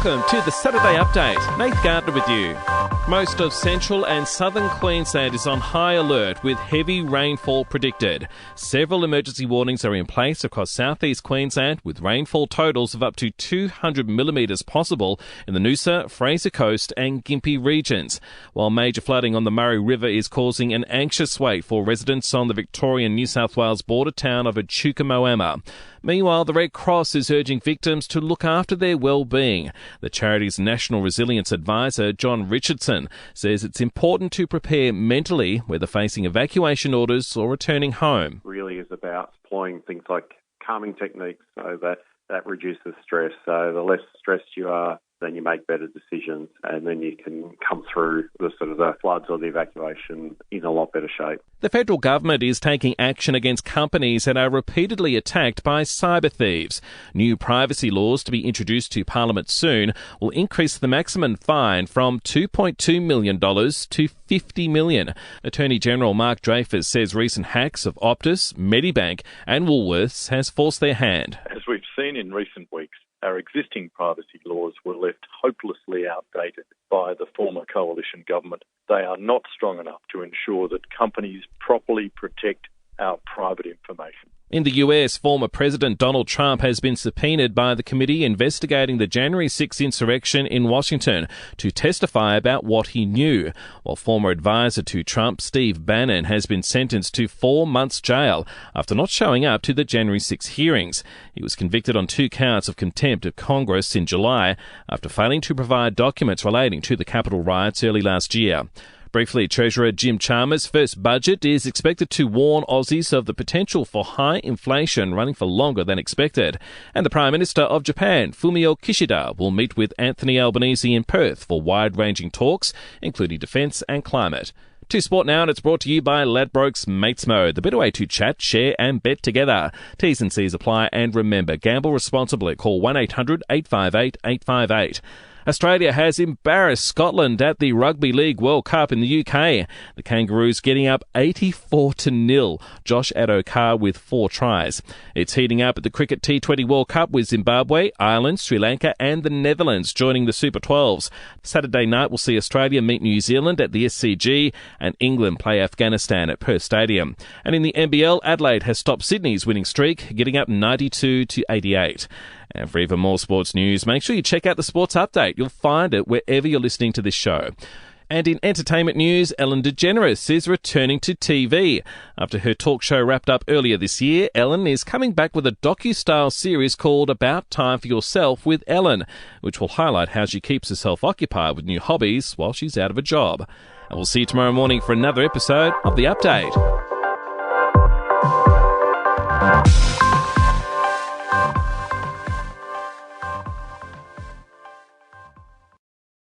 Welcome to the Saturday Update. Nate Gardner with you. Most of central and southern Queensland is on high alert with heavy rainfall predicted. Several emergency warnings are in place across southeast Queensland with rainfall totals of up to 200 millimetres possible in the Noosa, Fraser Coast and Gympie regions. While major flooding on the Murray River is causing an anxious wait for residents on the Victorian-New South Wales border town of Echuca Moama. Meanwhile, the Red Cross is urging victims to look after their well-being. The charity's National Resilience Advisor, John Richardson, says it's important to prepare mentally whether facing evacuation orders or returning home. Really is about employing things like calming techniques so that reduces stress. So the less stressed you are, then you make better decisions and then you can come through the floods or the evacuation in a lot better shape. The federal government is taking action against companies that are repeatedly attacked by cyber thieves. New privacy laws to be introduced to Parliament soon will increase the maximum fine from $2.2 million to $50 million. Attorney General Mark Dreyfus says recent hacks of Optus, Medibank and Woolworths has forced their hand. As we've seen in recent weeks, our existing privacy laws were left hopelessly outdated by the former coalition government. They are not strong enough to ensure that companies properly protect our private information. In the US, former President Donald Trump has been subpoenaed by the committee investigating the January 6 insurrection in Washington to testify about what he knew, while former advisor to Trump, Steve Bannon, has been sentenced to 4 months jail after not showing up to the January 6 hearings. He was convicted on 2 counts of contempt of Congress in July after failing to provide documents relating to the Capitol riots early last year. Briefly, Treasurer Jim Chalmers' first budget is expected to warn Aussies of the potential for high inflation running for longer than expected. And the Prime Minister of Japan, Fumio Kishida, will meet with Anthony Albanese in Perth for wide-ranging talks, including defence and climate. To Sport Now, and it's brought to you by Ladbrokes Mates Mode, the better way to chat, share and bet together. T's and C's apply, and remember, gamble responsibly. Call 1-800-858-858. Australia has embarrassed Scotland at the Rugby League World Cup in the UK. The Kangaroos getting up 84-0. Josh Adokar with 4 tries. It's heating up at the Cricket T20 World Cup with Zimbabwe, Ireland, Sri Lanka and the Netherlands joining the Super 12s. Saturday night we'll see Australia meet New Zealand at the SCG and England play Afghanistan at Perth Stadium. And in the NBL, Adelaide has stopped Sydney's winning streak, getting up 92-88. And for even more sports news, make sure you check out the Sports Update. You'll find it wherever you're listening to this show. And in entertainment news, Ellen DeGeneres is returning to TV. After her talk show wrapped up earlier this year, Ellen is coming back with a docu-style series called About Time for Yourself with Ellen, which will highlight how she keeps herself occupied with new hobbies while she's out of a job. And we'll see you tomorrow morning for another episode of The Update.